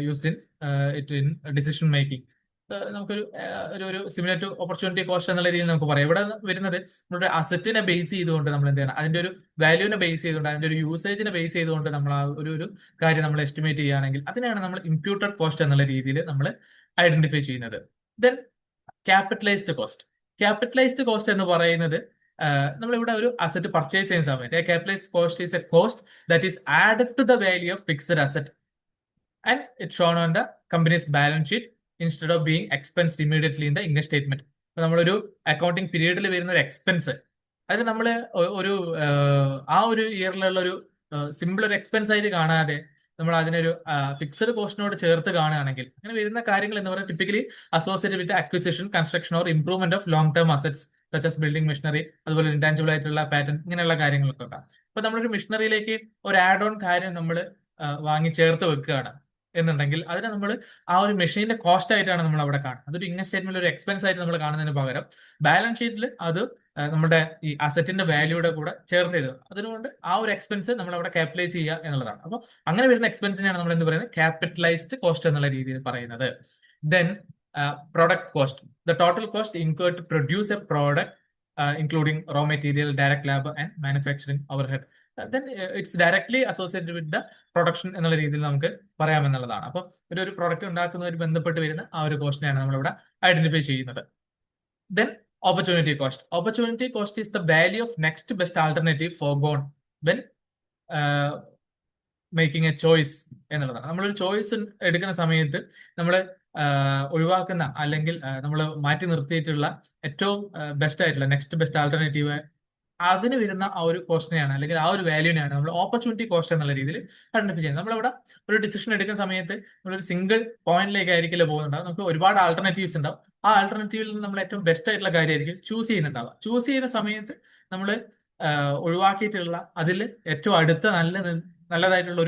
S1: used it in decision making. നമുക്കൊരു സിമിലർ ടു ഓപ്പർച്യൂണിറ്റി കോസ്റ്റ് എന്നുള്ള രീതിയിൽ നമുക്ക് പറയാം. ഇവിടെ വരുന്നത് നമ്മുടെ അസറ്റിനെ ബേസ് ചെയ്തുകൊണ്ട് നമ്മൾ എന്താണ്, അതിന്റെ ഒരു വാല്യൂവിനെ ബേസ് ചെയ്തുകൊണ്ട്, അതിന്റെ ഒരു യൂസേജിനെ ബേസ് ചെയ്തുകൊണ്ട് നമ്മൾ ആ ഒരു കാര്യം നമ്മൾ എസ്റ്റിമേറ്റ് ചെയ്യുകയാണെങ്കിൽ അതിനാണ് നമ്മൾ ഇംപ്യൂട്ടഡ് കോസ്റ്റ് എന്നുള്ള രീതിയിൽ നമ്മൾ ഐഡന്റിഫൈ ചെയ്യുന്നത്. Then capitalised cost. Capitalised cost എന്ന് പറയുന്നത് നമ്മളിവിടെ ഒരു അസറ്റ് പർച്ചേസ് ചെയ്യുന്ന സമയത്ത് capitalised cost is a cost that is added to the value of fixed asset and it shown on the company's balance sheet instead of being expensed immediately in the income statement. അപ്പൊ നമ്മളൊരു അക്കൗണ്ടിങ് പീരീഡിൽ വരുന്ന ഒരു എക്സ്പെൻസ്, അതിന് നമ്മൾ ആ ഒരു ഇയറിലുള്ള ഒരു സിമ്പിൾ ഒരു എക്സ്പെൻസ് ആയിട്ട് കാണാതെ നമ്മൾ അതിനൊരു ഫിക്സഡ് കോസ്റ്റിനോട് ചേർത്ത് കാണുകയാണെങ്കിൽ അങ്ങനെ വരുന്ന കാര്യങ്ങൾ എന്ന് പറയുന്നത് typically associated with acquisition, construction or improvement of long term assets such as building machinery, അതുപോലെ ഇൻടാഞ്ചിബിൾ ആയിട്ടുള്ള പാറ്റേൺ, ഇങ്ങനെയുള്ള കാര്യങ്ങളൊക്കെ ഉണ്ടാകും. അപ്പൊ നമ്മളൊരു മെഷീനറിയിലേക്ക് ഒരു ആഡ് ഓൺ കാര്യം നമ്മൾ വാങ്ങി ചേർത്ത് വെക്കുകയാണ് എന്നുണ്ടെങ്കിൽ അതിനെ നമ്മൾ ആ ഒരു മെഷീന്റെ കോസ്റ്റ് ആയിട്ടാണ് നമ്മൾ അവിടെ കാണുന്നത്. അതൊരു ഇൻകം സ്റ്റേറ്റ്മെന്റ് ഒരു എക്സ്പെൻസ് ആയിട്ട് നമ്മൾ കാണുന്നതിന് പകരം ബാലൻസ് ഷീറ്റിൽ അത് നമ്മുടെ ഈ അസറ്റിന്റെ വാല്യൂയുടെ കൂടെ ചേർത്ത് എഴുതുക. അതുകൊണ്ട് ആ ഒരു എക്സ്പെൻസ് നമ്മൾ അവിടെ ക്യാപിറ്റലൈസ് ചെയ്യുക എന്നുള്ളതാണ്. അപ്പോൾ അങ്ങനെ വരുന്ന എക്സ്പെൻസിനെയാണ് നമ്മൾ എന്ത് പറയുന്നത്, ക്യാപിറ്റലൈസ്ഡ് കോസ്റ്റ് എന്നുള്ള രീതിയിൽ പറയുന്നത്. Then product cost, the total cost incurred to produce a product including raw material, direct labour and manufacturing overhead. Then it's directly associated with the production എന്നുള്ള രീതിയിൽ നമുക്ക് പറയാമെന്നുള്ളതാണ്. അപ്പോൾ ഒരു പ്രോഡക്റ്റ് ഉണ്ടാക്കുന്നതുമായി ബന്ധപ്പെട്ട് വരുന്ന ആ ഒരു കോസ്റ്റിനെയാണ് നമ്മളിവിടെ ഐഡന്റിഫൈ ചെയ്യുന്നത്. Then opportunity cost. Opportunity cost is the value of next best alternative foregone when making A choice എന്നുള്ളതാണ്. നമ്മളൊരു ചോയ്സ് എടുക്കുന്ന സമയത്ത് നമ്മൾ ഒഴിവാക്കുന്ന അല്ലെങ്കിൽ നമ്മൾ മാറ്റി നിർത്തിയിട്ടുള്ള ഏറ്റവും ബെസ്റ്റ് ആയിട്ടുള്ള നെക്സ്റ്റ് ബെസ്റ്റ് ആൾട്ടർനേറ്റീവ് അതിന് വരുന്ന ആ ഒരു കോസ്റ്റിനെയാണ് അല്ലെങ്കിൽ ആ ഒരു വാല്യൂനെയാണ് നമ്മൾ ഓപ്പർച്യൂണിറ്റി കോസ്റ്റ് എന്നുള്ള രീതിയിൽ ഐഡന്റിഫൈ ചെയ്യുന്നത്. നമ്മളവിടെ ഒരു ഡിസിഷൻ എടുക്കുന്ന സമയത്ത് നമ്മളൊരു സിംഗിൾ പോയിന്റിലേക്ക് ആയിരിക്കില്ല പോകുന്നുണ്ടാവും. നമുക്ക് ഒരുപാട് ആൾട്ടർനേറ്റീവ്സ് ഉണ്ടാവും. ആ ആൾട്ടർനേറ്റീവിൽ നിന്ന് നമ്മൾ ഏറ്റവും ബെസ്റ്റ് ആയിട്ടുള്ള കാര്യമായിരിക്കും ചൂസ് ചെയ്യുന്നുണ്ടാവുക. ചൂസ് ചെയ്യുന്ന സമയത്ത് നമ്മൾ ഒഴിവാക്കിയിട്ടുള്ള അതിൽ ഏറ്റവും അടുത്ത നല്ലതായിട്ടുള്ള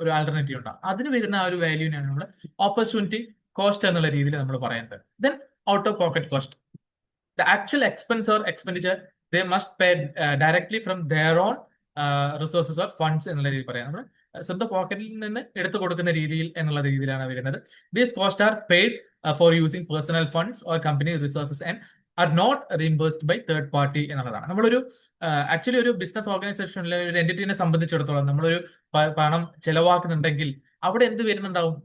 S1: ഒരു ആൾട്ടർനേറ്റീവ് ഉണ്ടാവും. അതിന് വരുന്ന ആ ഒരു വാല്യൂവിനാണ് നമ്മൾ ഓപ്പർച്യൂണിറ്റി കോസ്റ്റ് എന്നുള്ള രീതിയിൽ നമ്മൾ പറയുന്നത്. Then out of pocket cost, the actual expense or expenditure they must pay directly from their own resources or funds എന്നുള്ള രീതിയിൽ പറയാം. നമ്മൾ സ്വന്തം പോക്കറ്റിൽ നിന്ന് എടുത്തു കൊടുക്കുന്ന രീതിയിൽ എന്നുള്ള രീതിയിലാണ് വരുന്നത്. These cost are paid for using personal funds or company resources and are not reimbursed by third party എന്നുള്ളതാണ്. നമ്മളൊരു ആക്ച്വലി ഒരു ബിസിനസ് ഓർഗനൈസേഷനിലെ ഒരു എന്റിറ്റിനെ സംബന്ധിച്ചിടത്തോളം നമ്മളൊരു പണം ചെലവാക്കുന്നുണ്ടെങ്കിൽ അവിടെ എന്ത് വരുന്നുണ്ടാവും,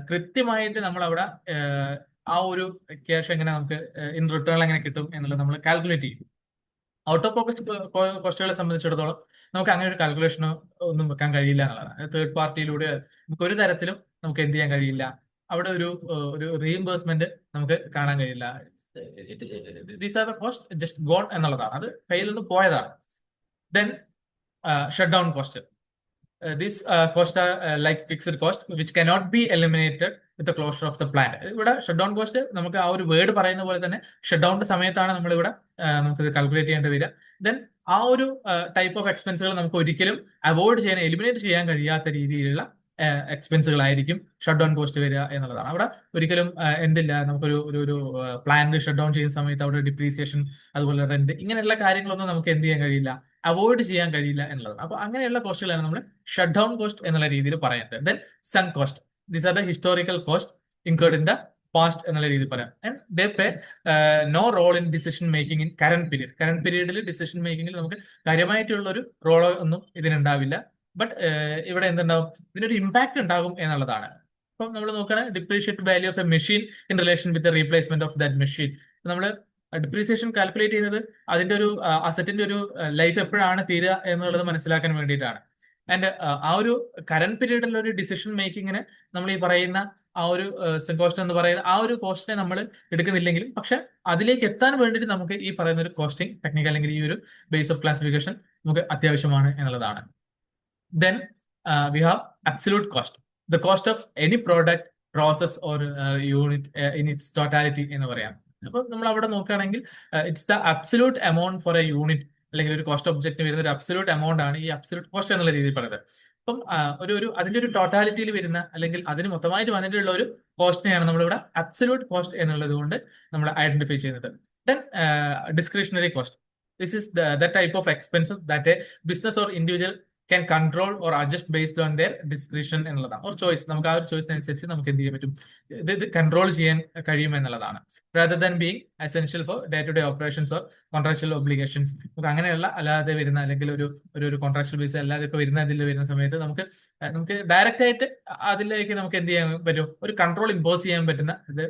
S1: കൃത്യമായിട്ട് നമ്മൾ അവിടെ ആ ഒരു ക്യാഷ് എങ്ങനെ നമുക്ക് ഇൻ റിട്ടേൺ എങ്ങനെ കിട്ടും എന്നുള്ളത് നമ്മൾ കാൽക്കുലേറ്റ് ചെയ്യും. ഔട്ട് ഓഫ് പോക്കറ്റ് കോസ്റ്റുകളെ സംബന്ധിച്ചിടത്തോളം നമുക്ക് അങ്ങനെ ഒരു കാൽക്കുലേഷനോ ഒന്നും വെക്കാൻ കഴിയില്ല എന്നുള്ളതാണ്. തേർഡ് പാർട്ടിയിലൂടെ നമുക്ക് ഒരു തരത്തിലും നമുക്ക് എന്ത് ചെയ്യാൻ കഴിയില്ല, അവിടെ ഒരു റീഇംബേഴ്സ്മെന്റ് നമുക്ക് കാണാൻ കഴിയില്ല. These are the cost just gone എന്നുള്ളതാണ്, അത് കയ്യിൽ നിന്ന് പോയതാണ്. Then shut down cost. These costs are like fixed cost which cannot be eliminated with the closure of the plant. ഇവിടെ ഷട്ട് ഡൗൺ കോസ്റ്റ് നമുക്ക് ആ ഒരു വേർഡ് പറയുന്ന പോലെ തന്നെ ഷട്ട് ഡൗണിന്റെ സമയത്താണ് നമ്മൾ ഇവിടെ നമുക്ക് കാൽക്കുലേറ്റ് ചെയ്യേണ്ടി വരിക. ദെൻ ആ ഒരു ടൈപ്പ് ഓഫ് എക്സ്പെൻസുകൾ നമുക്ക് ഒരിക്കലും അവോയ്ഡ് ചെയ്യാൻ, എലിമിനേറ്റ് ചെയ്യാൻ കഴിയാത്ത രീതിയിലുള്ള എക്സ്പെൻസുകളായിരിക്കും ഷട്ട് ഡൗൺ കോസ്റ്റ് വരിക എന്നുള്ളതാണ്. അവിടെ ഒരിക്കലും എന്തില്ല, നമുക്കൊരു ഒരു പ്ലാന്റ് ഷട്ട് ഡൗൺ ചെയ്യുന്ന സമയത്ത് അവിടെ ഡിപ്രീസിയേഷൻ അതുപോലെ റെന്റ് ഇങ്ങനെയുള്ള കാര്യങ്ങളൊന്നും നമുക്ക് എന്ത് ചെയ്യാൻ കഴിയില്ല, അവോയ്ഡ് ചെയ്യാൻ കഴിയില്ല എന്നുള്ളതാണ്. അപ്പൊ അങ്ങനെയുള്ള കോസ്റ്റുകളാണ് നമ്മൾ ഷട്ട് ഡൗൺ കോസ്റ്റ് എന്നുള്ള രീതിയിൽ പറയുന്നത്. Then sunk cost, these are the historical cost incurred in the past എന്നുള്ള രീതിയിൽ പറയാം. And they play no role in decision making in current period. Current പീരീഡിൽ ഡിസിഷൻ മേക്കിംഗിൽ നമുക്ക് കാര്യമായിട്ടുള്ള ഒരു റോളോ ഒന്നും ഇതിനുണ്ടാവില്ല. ബട്ട് ഇവിടെ എന്തുണ്ടാവും, ഇതിനൊരു ഇമ്പാക്ട് ഉണ്ടാകും എന്നുള്ളതാണ്. ഇപ്പം നമ്മൾ നോക്കുകയാണെങ്കിൽ depreciate value of A machine in relation with replacement of that machine. നമ്മൾ ഡിപ്രീസിയേഷൻ കാൽക്കുലേറ്റ് ചെയ്യുന്നത് അതിന്റെ ഒരു അസറ്റിന്റെ ഒരു ലൈഫ് എപ്പോഴാണ് തീരുക എന്നുള്ളത് മനസ്സിലാക്കാൻ വേണ്ടിയിട്ടാണ്. ആൻഡ് ആ ഒരു കറന്റ് പീരീഡിലുള്ള ഒരു ഡിസിഷൻ മേക്കിങ്ങിന് നമ്മൾ ഈ പറയുന്ന ആ ഒരു കോസ്റ്റ് എന്ന് പറയുന്ന ആ ഒരു കോസ്റ്റിനെ നമ്മൾ എടുക്കുന്നില്ലെങ്കിലും പക്ഷെ അതിലേക്ക് എത്താൻ വേണ്ടിയിട്ട് നമുക്ക് ഈ പറയുന്ന ഒരു കോസ്റ്റിംഗ് ടെക്നിക്ക് അല്ലെങ്കിൽ ഈ ഒരു ബേസ് ഓഫ് ക്ലാസിഫിക്കേഷൻ നമുക്ക് അത്യാവശ്യമാണ് എന്നുള്ളതാണ്. Then we have absolute cost, the cost of any product, process or unit in its totality എന്ന് പറയാം. അപ്പൊ നമ്മൾ അവിടെ നോക്കുകയാണെങ്കിൽ it's the absolute amount for a unit അല്ലെങ്കിൽ ഒരു കോസ്റ്റ് ഒബ്ജക്റ്റ് വരുന്ന ഒരു അബ്സല്യൂട്ട് എമൗണ്ട് ആണ് ഈ അബ്സല്യൂട്ട് കോസ്റ്റ് എന്നുള്ള രീതിയിൽ പറയുന്നത്. അപ്പം അതിന്റെ ഒരു ടോട്ടാലിറ്റിയിൽ വരുന്ന അല്ലെങ്കിൽ അതിന് മൊത്തമായിട്ട് വന്നിട്ടുള്ള ഒരു കോസ്റ്റിനെയാണ് നമ്മളിവിടെ അബ്സല്യൂട്ട് കോസ്റ്റ് എന്നുള്ളത് കൊണ്ട് നമ്മൾ ഐഡന്റിഫൈ ചെയ്യുന്നത്. Then discretionary cost, this is the type of expenses that A business or individual can control or adjust based on their discretion എന്നുള്ളതാണ്. ഒരു ചോയ്സ്, നമുക്ക് ആ ഒരു ചോയ്സിനനുസരിച്ച് നമുക്ക് എന്ത് ചെയ്യാൻ പറ്റും, ഇത് കൺട്രോൾ ചെയ്യാൻ കഴിയും എന്നുള്ളതാണ്. Rather than being essential for day to day operations or contractual obligations. നമുക്ക് അങ്ങനെയുള്ള അല്ലാതെ വരുന്ന അല്ലെങ്കിൽ ഒരു കോൺട്രാക്ച്വൽ ബേസ് അല്ലാതെ ഒക്കെ വരുന്ന ഇതിൽ വരുന്ന സമയത്ത് നമുക്ക് ഡയറക്റ്റ് ആയിട്ട് അതിലേക്ക് നമുക്ക് എന്ത് ചെയ്യാൻ പറ്റും, ഒരു കൺട്രോൾ ഇമ്പോസ് ചെയ്യാൻ പറ്റുന്ന ഇത്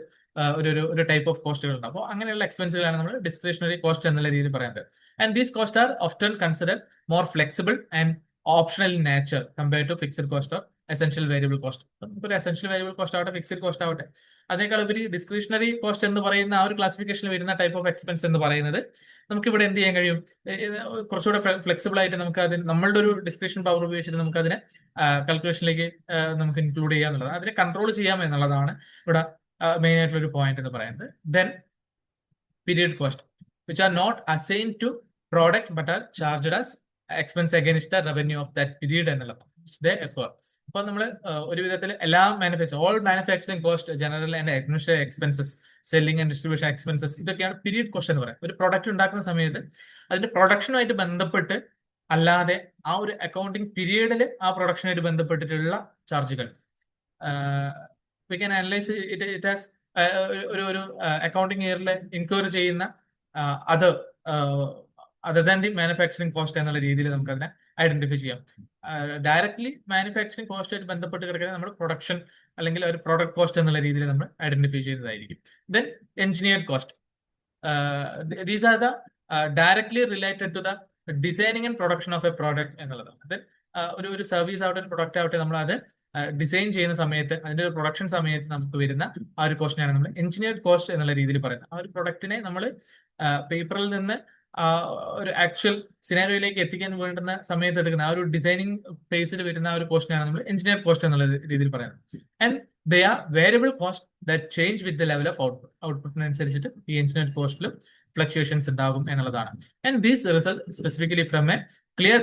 S1: ഒരു ടൈപ്പ് ഓഫ് കോസ്റ്റുകൾ ഉണ്ട്. അപ്പോൾ അങ്ങനെയുള്ള എക്സ്പെൻസുകളാണ് നമ്മൾ ഡിസ്ക്രിഷണറി കോസ്റ്റ് എന്നുള്ള രീതിയിൽ പറയുന്നത്. And these cost are often consider more flexible and optional in nature compared to fixed cost or essential variable cost. നമുക്കൊരു എസെൻഷ്യൽ വേരിയബിൾ കോസ്റ്റ് ആവട്ടെ, ഫിക്സഡ് കോസ്റ്റ് ആവട്ടെ, അതിനേക്കാൾ ഉപരി ഡിസ്ക്രിഷണറി കോസ്റ്റ് എന്ന് പറയുന്ന ആ ഒരു ക്ലാസിഫിക്കേഷനിൽ വരുന്ന ടൈപ്പ് ഓഫ് എക്സ്പെൻസ് എന്ന് പറയുന്നത് നമുക്ക് ഇവിടെ എന്ത് ചെയ്യാൻ കഴിയും, കുറച്ചുകൂടെ ഫ്ലെക്സിബിൾ ആയിട്ട് നമുക്ക് അതിന് നമ്മളുടെ ഒരു ഡിസ്ക്രിപ്ഷൻ പവർ ഉപയോഗിച്ചിട്ട് നമുക്ക് അതിനെ കാൽക്കുലേഷനിലേക്ക് നമുക്ക് ഇൻക്ലൂഡ് ചെയ്യാം എന്നുള്ളത്, അതിനെ കൺട്രോൾ ചെയ്യാം എന്നുള്ളതാണ് ഇവിടെ മെയിൻ ആയിട്ടുള്ള ഒരു പോയിന്റ് എന്ന് പറയുന്നത്. Then period cost which are not assign to product but are charged as expense against the revenue of that period എന്നുള്ളത്. They occur. അപ്പൊ നമ്മൾ ഒരു വിധത്തിൽ എല്ലാ all manufacturing cost, general and administrative expenses, selling and distribution expenses, ഇതൊക്കെയാണ് പീരീഡ് കോസ്റ്റ് എന്ന് പറയുന്നത്. ഒരു പ്രൊഡക്റ്റ് ഉണ്ടാക്കുന്ന സമയത്ത് അതിന്റെ പ്രൊഡക്ഷനുമായിട്ട് ബന്ധപ്പെട്ട് അല്ലാതെ ആ ഒരു അക്കൗണ്ടിങ് പീരീഡിൽ ആ പ്രൊഡക്ഷനുമായിട്ട് ബന്ധപ്പെട്ടിട്ടുള്ള ചാർജുകൾ. We can analyse it as ഒരു അക്കൗണ്ടിങ് ഇയറിൽ ഇൻക്വയർ ചെയ്യുന്ന അത് other than the manufacturing cost എന്നുള്ള രീതിയിൽ നമുക്ക് അതിനെ ഐഡന്റിഫൈ ചെയ്യാം. ഡയറക്ട്ലി മാനുഫാക്ചറിംഗ് കോസ്റ്റായിട്ട് ബന്ധപ്പെട്ട് കിടക്കുന്നത് നമ്മൾ പ്രൊഡക്ഷൻ അല്ലെങ്കിൽ ഒരു പ്രോഡക്റ്റ് കോസ്റ്റ് എന്നുള്ള രീതിയിൽ നമ്മൾ ഐഡന്റിഫൈ ചെയ്യുന്നതായിരിക്കും. Then engineered cost, these are the directly related to the designing and production of a product എന്നുള്ളതാണ്. അത് ഒരു സർവീസ് ആവട്ടെ, ഒരു പ്രൊഡക്റ്റ് ആവട്ടെ, നമ്മൾ അത് ഡിസൈൻ ചെയ്യുന്ന സമയത്ത് അതിന്റെ ഒരു പ്രൊഡക്ഷൻ സമയത്ത് നമുക്ക് വരുന്ന ആ ഒരു കോസ്റ്റിനാണ് നമ്മൾ എഞ്ചിനീയർഡ് കോസ്റ്റ് എന്നുള്ള രീതിയിൽ പറയുന്നത്. ആ ഒരു പ്രൊഡക്റ്റിനെ നമ്മൾ പേപ്പറിൽ നിന്ന് ഒരു ആക്ച്വൽ സിനാരിയോയിലേക്ക് എത്തിക്കാൻ വേണ്ടുന്ന സമയത്ത് എടുക്കുന്ന ആ ഒരു ഡിസൈനിങ് ഫേസിൽ വരുന്ന ആ ഒരു കോസ്റ്റിനാണ് നമ്മൾ എഞ്ചിനീയർ കോസ്റ്റ് എന്നുള്ള രീതിയിൽ പറയുന്നത്. And they are variable cost that change with the level of output. ഔട്ട്പുട്ടിനനുസരിച്ചിട്ട് ഈ എഞ്ചിനീയർ കോസ്റ്റിലും ഫ്ലക്ച്വേഷൻസ് ഉണ്ടാകും എന്നുള്ളതാണ്. And these result specifically from a clear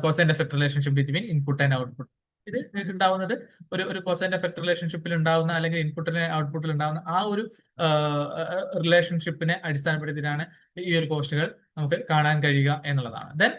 S1: cause and effect relationship between input and output. ഇത് ഉണ്ടാവുന്നത് ഒരു കോസ് ആൻഡ് എഫക്ട് റിലേഷൻഷിപ്പിൽ ഉണ്ടാവുന്ന അല്ലെങ്കിൽ ഇൻപുട്ടിന് ഔട്ട്പുട്ടിൽ ഉണ്ടാവുന്ന ആ ഒരു റിലേഷൻഷിപ്പിനെ അടിസ്ഥാനപ്പെടുത്തിയിട്ടാണ് ഈ ഒരു കോസ്റ്റുകൾ നമുക്ക് കാണാൻ കഴിയുക എന്നുള്ളതാണ്. Then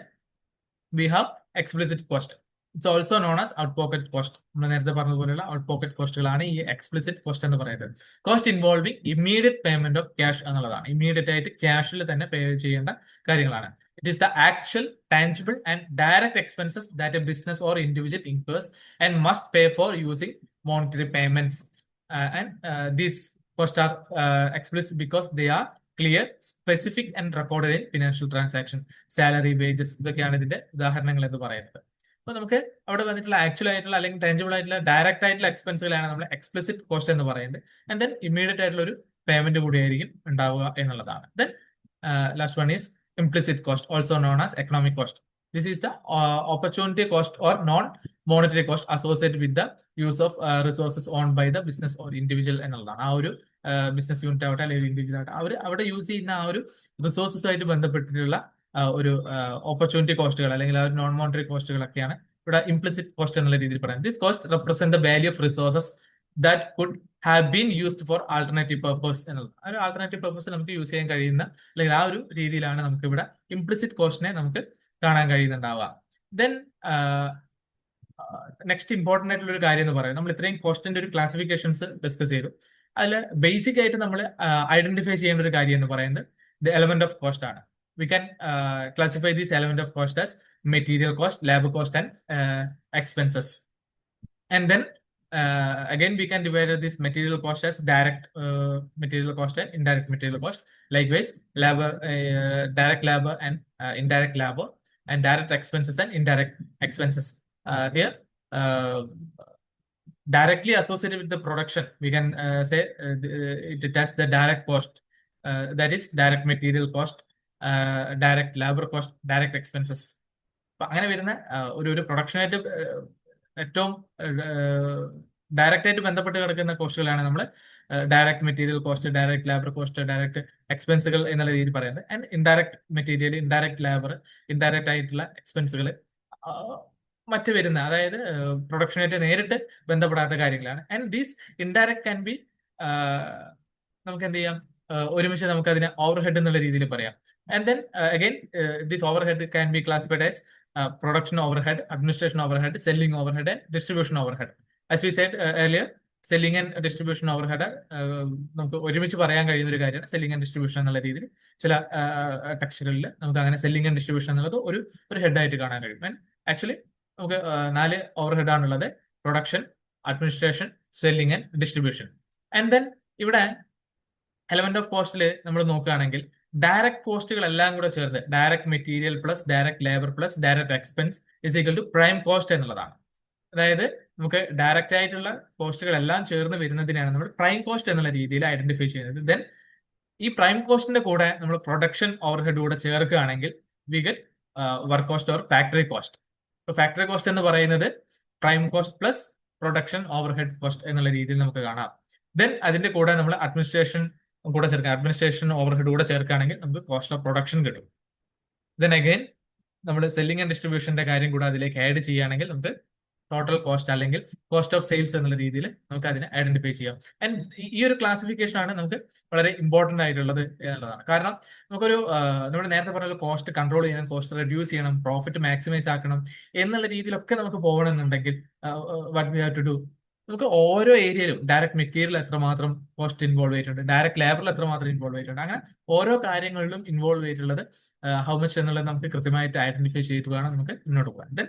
S1: we have explicit cost. It's also known as out pocket cost. നമ്മൾ നേരത്തെ പറഞ്ഞതുപോലെയുള്ള ഔട്ട് പോക്കറ്റ് കോസ്റ്റുകളാണ് ഈ എക്സ്പ്ലിസിറ്റ് കോസ്റ്റ് എന്ന് പറയുന്നത്. Cost involving immediate payment of cash എന്നുള്ളതാണ്. ഇമ്മീഡിയറ്റ് ആയിട്ട് ക്യാഷിൽ തന്നെ പേ ചെയ്യേണ്ട കാര്യങ്ങളാണ്. It is the actual, tangible, and direct expenses that a business or individual incurs and must pay for using monetary payments. And these costs are explicit because they are clear, specific, and recorded in financial transaction. Salary, wages, ഇതൊക്കെയാണ് ഇതിന്റെ ഉദാഹരണങ്ങൾ എന്ന് പറയുന്നത്. അപ്പൊ നമുക്ക് അവിടെ വന്നിട്ടുള്ള ആക്ച്വൽ ആയിട്ടുള്ള അല്ലെങ്കിൽ ടാഞ്ചിബിൾ ആയിട്ടുള്ള ഡയറക്റ്റ് ആയിട്ടുള്ള എക്സ്പെൻസുകളാണ് നമ്മൾ എക്സ്പ്ലിസിറ്റ് കോസ്റ്റ് എന്ന് പറയുന്നത്. ആൻഡ് ദെൻ ഇമ്മീഡിയറ്റ് ആയിട്ടുള്ള ഒരു പേയ്മെന്റ് കൂടിയായിരിക്കും ഉണ്ടാവുക എന്നുള്ളതാണ്. Then last one is implicit cost, also known as economic cost. This is the opportunity cost or non-monetary cost associated with the use of resources owned by the business or individual എന്നുള്ളതാണ്. ആ ഒരു ബിസിനസ് യൂണിറ്റ് ആവട്ടെ അല്ലെങ്കിൽ ഇൻഡിവിജ്വൽ ആവട്ടെ അവിടെ യൂസ് ചെയ്യുന്ന ആ ഒരു റിസോഴ്സസുമായിട്ട് ബന്ധപ്പെട്ടിട്ടുള്ള ഒരു ഓപ്പർച്യൂണിറ്റി കോസ്റ്റുകൾ അല്ലെങ്കിൽ ആ ഒരു നോൺ മോണിറ്ററി കോസ്റ്റുകളൊക്കെയാണ് ഇവിടെ ഇംപ്ലിസിറ്റ് കോസ്റ്റ് എന്നുള്ള രീതിയിൽ പറയുന്നത്. This cost represent the value of resources that could have been used for alternative purpose എന്നുള്ളത്. ആ ഒരു ആൾട്ടർനേറ്റീവ് പർപ്പസ് നമുക്ക് യൂസ് ചെയ്യാൻ കഴിയുന്ന അല്ലെങ്കിൽ ആ ഒരു രീതിയിലാണ് നമുക്ക് ഇവിടെ ഇംപ്ലിസിറ്റ് കോസ്റ്റിനെ നമുക്ക് കാണാൻ കഴിയുന്നുണ്ടാവുക. ദെൻ നെക്സ്റ്റ് ഇമ്പോർട്ടന്റ് ആയിട്ടുള്ള ഒരു കാര്യം എന്ന് പറയുന്നത്, നമ്മൾ ഇത്രയും കോസ്റ്റിന്റെ ഒരു ക്ലാസിഫിക്കേഷൻസ് ഡിസ്കസ് ചെയ്തു. അതിൽ ബേസിക് ആയിട്ട് നമ്മൾ ഐഡന്റിഫൈ ചെയ്യേണ്ട ഒരു കാര്യം എന്ന് പറയുന്നത് ദ എലമെന്റ് ഓഫ് കോസ്റ്റ് ആണ്. We can classify this element of cost as material cost, labor cost, and expenses. And then again, we can divide this material cost as direct material cost and indirect material cost. Likewise, labor, direct labor and indirect labor, and direct expenses and indirect expenses. Here, directly associated with the production, we can say it has the direct cost. That is direct material cost, direct labor cost, direct expenses. അങ്ങനെ വരുന്ന ഒരു പ്രൊഡക്ഷനായിട്ട് ഏറ്റവും ഡയറക്റ്റ് ആയിട്ട് ബന്ധപ്പെട്ട് കിടക്കുന്ന കോസ്റ്റുകളാണ് നമ്മൾ direct material cost, direct labour cost, direct എക്സ്പെൻസുകൾ എന്നുള്ള രീതിയിൽ പറയുന്നത്. ആൻഡ് indirect material, indirect labour, indirect ആയിട്ടുള്ള എക്സ്പെൻസുകൾ മറ്റ് വരുന്ന, അതായത് പ്രൊഡക്ഷനായിട്ട് നേരിട്ട് ബന്ധപ്പെടാത്ത കാര്യങ്ങളാണ്. And these indirect can be, നമുക്ക് എന്ത് ചെയ്യാം, ഒരുമിച്ച് നമുക്ക് അതിനെ ഓവർ ഹെഡ് എന്നുള്ള രീതിയിൽ പറയാം. And then again this over head can be classified as production overhead, administration overhead, selling overhead, and distribution overhead. As we said earlier, selling and distribution overhead നമുക്ക് ഒരുമിച്ച് പറയാൻ കഴിയുന്ന ഒരു കാര്യമാണ് സെല്ലിംഗ് ആൻഡ് ഡിസ്ട്രിബ്യൂഷൻ എന്നുള്ള രീതിയിൽ. ചില ടെക്സ്റ്റുകളിൽ നമുക്ക് അങ്ങനെ സെല്ലിംഗ് ആൻഡ് ഡിസ്ട്രിബ്യൂഷൻ എന്നുള്ളത് ഒരു ഹെഡായിട്ട് കാണാൻ കഴിയും. ആൻഡ് ആക്ച്വലി നമുക്ക് 4 ഓവർ ഹെഡ് ആണുള്ളത്: production, administration, selling and distribution. And then ഇവിടെ എലമെന്റ് ഓഫ് കോസ്റ്റിൽ നമ്മൾ നോക്കുകയാണെങ്കിൽ ഡയറക്റ്റ് കോസ്റ്റുകളെല്ലാം കൂടെ ചേർന്ന് direct material plus direct labour plus direct expense is equal to prime cost എന്നുള്ളതാണ്. അതായത് നമുക്ക് ഡയറക്റ്റ് ആയിട്ടുള്ള കോസ്റ്റുകളെല്ലാം ചേർന്ന് വരുന്നതിനാണ് നമ്മൾ പ്രൈം കോസ്റ്റ് എന്നുള്ള രീതിയിൽ ഐഡന്റിഫൈ ചെയ്യുന്നത്. ദെൻ ഈ പ്രൈം കോസ്റ്റിന്റെ കൂടെ നമ്മൾ പ്രൊഡക്ഷൻ ഓവർഹെഡ് കൂടെ ചേർക്കുകയാണെങ്കിൽ we get work cost or factory cost. ഇപ്പൊ ഫാക്ടറി കോസ്റ്റ് എന്ന് പറയുന്നത് prime cost plus production overhead cost എന്നുള്ള രീതിയിൽ നമുക്ക് കാണാം. ദെൻ അതിന്റെ കൂടെ നമ്മൾ അഡ്മിനിസ്ട്രേഷൻ കൂടെ ചേർക്കുക, അഡ്മിനിസ്ട്രേഷൻ ഓവർഹെഡ് കൂടെ ചേർക്കുകയാണെങ്കിൽ നമുക്ക് കോസ്റ്റ് ഓഫ് പ്രൊഡക്ഷൻ കിട്ടും. ദെൻ അഗൈൻ നമ്മൾ സെല്ലിംഗ് ആൻഡ് ഡിസ്ട്രിബ്യൂഷന്റെ കാര്യം കൂടെ അതിലേക്ക് ആഡ് ചെയ്യുകയാണെങ്കിൽ നമുക്ക് ടോട്ടൽ കോസ്റ്റ് അല്ലെങ്കിൽ കോസ്റ്റ് ഓഫ് സെയിൽസ് എന്നുള്ള രീതിയിൽ നമുക്ക് അതിനെ ഐഡന്റിഫൈ ചെയ്യാം. ആൻഡ് ഈ ഒരു ക്ലാസിഫിക്കേഷൻ ആണ് നമുക്ക് വളരെ ഇമ്പോർട്ടന്റ് ആയിട്ടുള്ളത് എന്നുള്ളതാണ്. കാരണം നമുക്കൊരു നമ്മൾ നേരത്തെ പറഞ്ഞ കോസ്റ്റ് കൺട്രോൾ ചെയ്യണം, കോസ്റ്റ് റെഡ്യൂസ് ചെയ്യണം, പ്രോഫിറ്റ് മാക്സിമൈസ് ആക്കണം എന്നുള്ള രീതിയിലൊക്കെ നമുക്ക് പോകണമെന്നുണ്ടെങ്കിൽ what we have to do, നമുക്ക് ഓരോ ഏരിയയിലും ഡയറക്ട് മെറ്റീരിയൽ എത്രമാത്രം കോസ്റ്റ് ഇൻവോൾവ് ചെയ്തിട്ടുണ്ട്, ഡയറക്ട് ലേബറിൽ എത്രമാത്രം ഇൻവോൾവ് ചെയ്തിട്ടുണ്ട്, അങ്ങനെ ഓരോ കാര്യങ്ങളിലും ഇൻവോൾവ് ചെയ്തിട്ടുള്ളത് ഹൗ മച്ച് എന്നുള്ളത് നമുക്ക് കൃത്യമായിട്ട് ഐഡന്റിഫൈ ചെയ്തിട്ട് വേണം നമുക്ക് മുന്നോട്ട് പോകാൻ. Then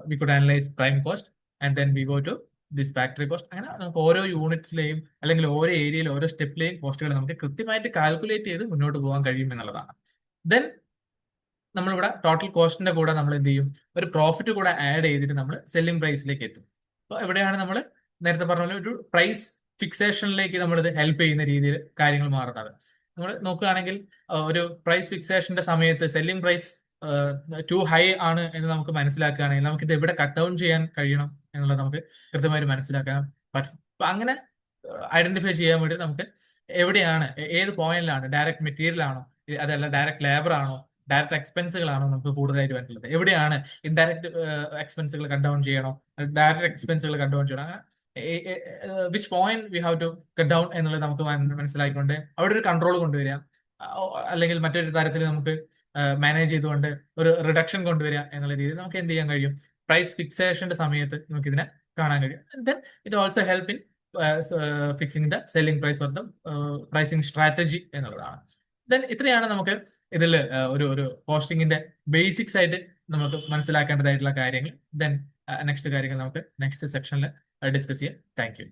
S1: we could analyse prime cost and then we go to this factory cost. അങ്ങനെ നമുക്ക് ഓരോ യൂണിറ്റിലെയും അല്ലെങ്കിൽ ഓരോ ഏരിയയിലും ഓരോ സ്റ്റെപ്പിലെയും കോസ്റ്റുകൾ നമുക്ക് കൃത്യമായിട്ട് കാൽക്കുലേറ്റ് ചെയ്ത് മുന്നോട്ട് പോകാൻ കഴിയും എന്നുള്ളതാണ്. ദെൻ നമ്മളിവിടെ ടോട്ടൽ കോസ്റ്റിന്റെ കൂടെ നമ്മൾ എന്ത് ചെയ്യും, ഒരു പ്രോഫിറ്റ് കൂടെ ആഡ് ചെയ്തിട്ട് നമ്മൾ സെല്ലിംഗ് പ്രൈസിലേക്ക് എത്തും. അപ്പോൾ എവിടെയാണ് നമ്മൾ നേരത്തെ പറഞ്ഞ പോലെ ഒരു പ്രൈസ് ഫിക്സേഷനിലേക്ക് നമ്മൾ ഇത് ഹെൽപ്പ് ചെയ്യുന്ന രീതിയിൽ കാര്യങ്ങൾ മാറുന്നത്. നമ്മൾ നോക്കുകയാണെങ്കിൽ ഒരു പ്രൈസ് ഫിക്സേഷന്റെ സമയത്ത് സെല്ലിംഗ് പ്രൈസ് ടു ഹൈ ആണ് എന്ന് നമുക്ക് മനസ്സിലാക്കുകയാണെങ്കിൽ നമുക്ക് ഇത് എവിടെ കട്ട് ഡൗൺ ചെയ്യാൻ കഴിയണം എന്നുള്ളത് നമുക്ക് കൃത്യമായിട്ട് മനസ്സിലാക്കാൻ പറ്റും. അപ്പൊ അങ്ങനെ ഐഡന്റിഫൈ ചെയ്യാൻ വേണ്ടി നമുക്ക് എവിടെയാണ്, ഏത് പോയിന്റിലാണ്, ഡയറക്ട് മെറ്റീരിയൽ ആണോ അതല്ല ഡയറക്ട് ലേബർ ആണോ ഡയറക്ട് എക്സ്പെൻസുകളാണോ നമുക്ക് കൂടുതലായിട്ട് വരുന്നത്, എവിടെയാണ് ഇൻഡയറക്ട് എക്സ്പെൻസുകൾ കട്ട് ഡൗൺ ചെയ്യണോ ഡയറക്ട് എക്സ്പെൻസുകൾ കട്ട് ഡൗൺ ചെയ്യണം, അങ്ങനെ which point we have to cut down എന്നുള്ളത് നമുക്ക് മനസ്സിലാക്കിക്കൊണ്ട് അവിടെ ഒരു കൺട്രോൾ കൊണ്ടുവരിക, അല്ലെങ്കിൽ മറ്റൊരു തരത്തിൽ നമുക്ക് മാനേജ് ചെയ്തുകൊണ്ട് ഒരു റിഡക്ഷൻ കൊണ്ടുവരിക എന്നുള്ള രീതിയിൽ നമുക്ക് എന്ത് ചെയ്യാൻ കഴിയും, പ്രൈസ് ഫിക്സേഷന്റെ സമയത്ത് നമുക്ക് ഇതിനെ കാണാൻ കഴിയും. Then it also help in fixing the selling price or the pricing strategy എന്നുള്ളതാണ്. ദെൻ ഇത്രയാണ് നമുക്ക് ഇതിൽ ഒരു കോസ്റ്റിംഗിന്റെ ബേസിക്സ് ആയിട്ട് നമുക്ക് മനസ്സിലാക്കേണ്ടതായിട്ടുള്ള കാര്യങ്ങൾ. ദെൻ നെക്സ്റ്റ് കാര്യങ്ങൾ നമുക്ക് നെക്സ്റ്റ് സെക്ഷനിൽ ഡിസ്കസ് ചെയ്യാം. Thank you.